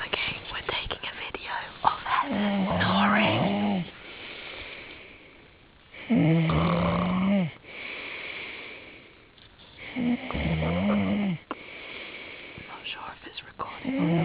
Okay, we're taking a video of Heather snoring. I'm not sure if it's recording.